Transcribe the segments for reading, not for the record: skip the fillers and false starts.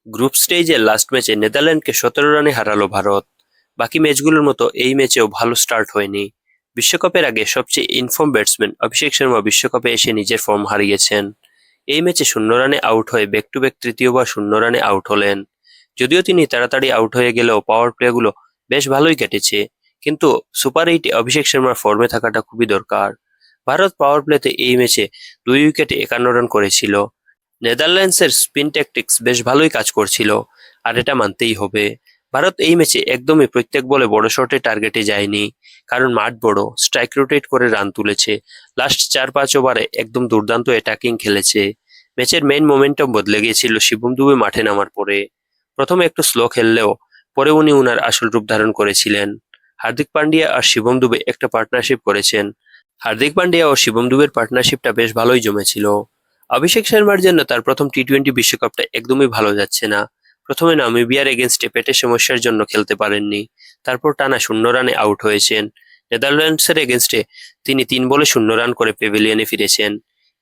Group স্টেজের last ম্যাচে নেদারল্যান্ডকে 17 রানে হারালো ভারত। বাকি ম্যাচগুলোর মতো এই ম্যাচেও ভালো স্টার্ট হয়নি। বিশ্বকাপের আগে সবচেয়ে ইনফর্ম ব্যাটসম্যান অভিষেক শর্মা বিশ্বকাপে এসে নিজের ফর্ম হারিয়েছেন। এই ম্যাচে 0 রানে আউট হয়ে ব্যাক টু ব্যাক তৃতীয়বার 0 রানে আউট হলেন। যদিও তিনি তাড়াতাড়ি আউট হয়ে গেলেও পাওয়ার প্লেগুলো বেশ ভালোই কেটেছে, কিন্তু সুপার 8-এ অভিষেক শর্মার ফর্মে থাকাটা খুবই দরকার। ভারত পাওয়ার প্লেতে এই ম্যাচে 2 উইকেটে 51 রান করেছিল। নেদারল্যান্ডসের স্পিন ট্যাকটিক্স বেশ ভালোই কাজ করছিল, আর এটা মানতেই হবে। ভারত এই ম্যাচে একদমই প্রত্যেক বলে বড় শটে টার্গেটে যায়নি, কারণ মাঠ বড়, স্ট্রাইক রোটেট করে রান তুলেছে। লাস্ট 4-5 ওভারে একদম দুর্দান্ত অ্যাটাকিং খেলেছে। ম্যাচের মেইন মোমেন্টাম বদলে গিয়েছিল শিবম দুবে মাঠে নামার পরে। প্রথমে একটু স্লো খেললেও পরে উনি উনার আসল রূপ ধারণ করেছিলেন। হার্দিক পান্ডিয়া আর শিবম দুবে একটা পার্টনারশিপ করেছেন। হার্দিক পান্ডিয়া ও শিবম দুবের পার্টনারশিপটা বেশ ভালোই জমেছিল। অভিষেক শর্মার জন্য তার প্রথম টি-20 বিশ্বকাপটা একদমই ভালো যাচ্ছে না। প্রথমে নামিবিয়ার এগেনস্টে পেটের সমস্যার জন্য খেলতে পারেননি, তারপর টানা 0 রানে আউট হয়েছেন। নেদারল্যান্ডসের এগেনস্টে তিনি 3 বলে 0 রান করে প্যাভিলিয়নে ফিরেছেন।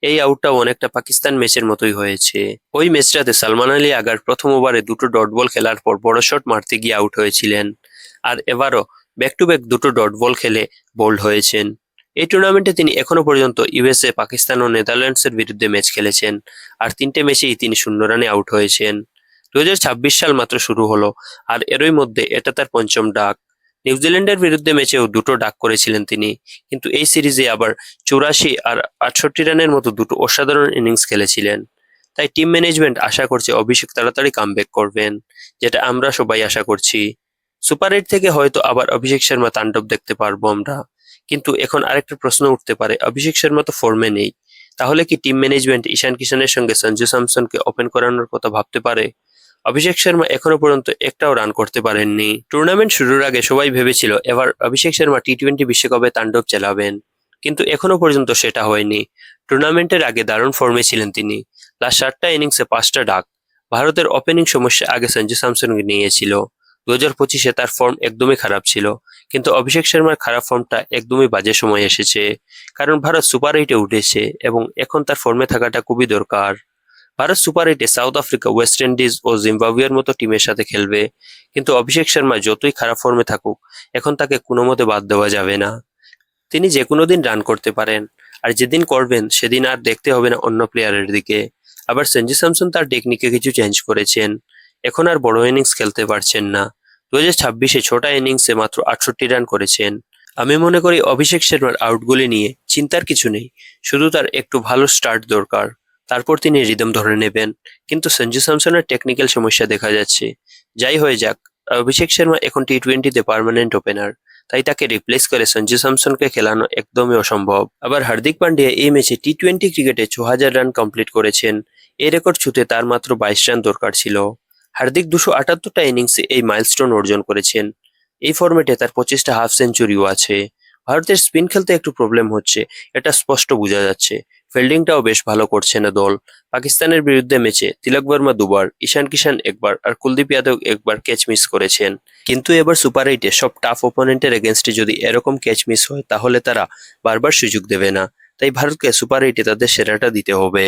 এই আউটটাও অনেকটা পাকিস্তান ম্যাচের মতোই হয়েছে। ওই ম্যাচটাতে সালমান আলী আগার প্রথম ওভারে 2টো ডট বল খেলার পর বড় শট মারতে গিয়ে আউট হয়েছিলেন, আর এবারও ব্যাক টু ব্যাক 2টো ডট বল খেলে বোল্ড হয়েছেন। এই টুর্নামেন্টে তিনি এখনো পর্যন্ত ইউএসএ, পাকিস্তান ও নেদারল্যান্ডসের বিরুদ্ধে ম্যাচ খেলেছেন, আর 3টে ম্যাচেই তিনি 0 রানে আউট হয়েছেন। 2026 সাল মাত্র শুরু হলো, আর এরই মধ্যে এটা তার পঞ্চম ডাক। নিউজিল্যান্ডের বিরুদ্ধে ম্যাচেও 2টো ডাক করেছিলেন তিনি, কিন্তু এই সিরিজে আবার 84 আর 68 রানের মতো 2টো অসাধারণ ইনিংস খেলেছিলেন। তাই টিম ম্যানেজমেন্ট আশা করছে অভিষেক তাড়াতাড়ি কামব্যাক করবেন, যেটা আমরা সবাই আশা করছি। সুপার 8 থেকে হয়তো আবার অভিষেক শর্মা তাণ্ডব দেখতে পারবো আমরা। কিন্তু এখন আরেকটা প্রশ্ন উঠতে পারে, অভিষেক শর্মা তো ফর্মে নেই, তাহলে কি টিম ম্যানেজমেন্ট ঈশান কিশনের সঙ্গে সঞ্জু স্যামসনকে ওপেন করানোর কথা ভাবতে পারে? অভিষেক শর্মা এখনো পর্যন্ত একটাও রান করতে পারেননি। টুর্নামেন্ট শুরুর আগে সবাই ভেবেছিল এবার অভিষেক শর্মা টি-20 বিশ্বকাপে তাণ্ডব চালাবেন, কিন্তু এখনো পর্যন্ত সেটা হয়নি। টুর্নামেন্টের আগে দারুণ ফর্মে ছিলেন তিনি। লাস্ট 7টা ইনিংসে 5টা ডাক। ভারতের ওপেনিং সমস্যা আগে সঞ্জু স্যামসনকে নিয়েছিল। 2025-এ তার ফর্ম একদমই খারাপ ছিল, কিন্তু অভিষেক শর্মার খারাপ ফর্মটা একদমই বাজে সময় এসেছে, কারণ ভারত সুপার 8-এ উঠেছে এবং এখন তার ফর্মে থাকাটা খুবই দরকার। ভারত সুপার 8-এ সাউথ আফ্রিকা, ওয়েস্ট ইন্ডিজ ও জিম্বাবুয়ের মতো টিমের সাথে খেলবে, কিন্তু অভিষেক শর্মা যতই খারাপ ফর্মে থাকুক, এখন তাকে কোনো মতে বাদ দেওয়া যাবে না। তিনি যে কোনো দিন রান করতে পারেন, আর যেদিন করবেন সেদিন আর দেখতে হবে না অন্য প্লেয়ারের দিকে। আবার সঞ্জু স্যামসন তার টেকনিকে কিছু চেঞ্জ করেছেন, এখন আর বড় ইনিংস খেলতে পারছেন না। 2026-এ 6টা ইনিংসে মাত্র 68 রান করেছেন। আমি মনে করি অভিষেক শর্মার আউটগুলি নিয়ে চিন্তার কিছু নেই, শুধু তার একটু ভালো স্টার্ট দরকার, তারপর তিনি রিদম ধরে নেবেন। কিন্তু সঞ্জু স্যামসনের টেকনিক্যাল সমস্যা দেখা যাচ্ছে। যাই হয়ে যাক, অভিষেক শর্মা এখন টি-20-তে পার্মানেন্ট ওপেনার, তাই তাকে রিপ্লেস করে সঞ্জু স্যামসনকে খেলানো একদমই অসম্ভব। আবার হার্দিক পান্ডিয়া এই ম্যাচে টি-20 ক্রিকেটে 6000 রান কমপ্লিট করেছেন। এই রেকর্ড ছুঁতে তার মাত্র 22 রান দরকার ছিল। হার্দিক 278টা ইনিংসে এই মাইলস্টোন অর্জন করেছেন। এই ফরম্যাটে তার 25টা হাফ সেঞ্চুরিও আছে। ভারতের স্পিন খেলতে একটু প্রবলেম হচ্ছে, এটা স্পষ্ট বোঝা যাচ্ছে। ফিল্ডিংটাও বেশ ভালো করছে না দল। পাকিস্তানের বিরুদ্ধে ম্যাচে তিলক বর্মা 2বার, ঈশান কিষান 1বার আর কুলদীপ যাদব 1বার ক্যাচ মিস করেছেন। কিন্তু এবার সুপার 8-এ সব টাফ ওপোনেন্টের এগেনস্টে যদি এরকম ক্যাচ মিস হয়, তাহলে তারা বারবার সুযোগ দেবে না। তাই ভারতকে সুপার 8-এ তাদের সেরাটা দিতে হবে।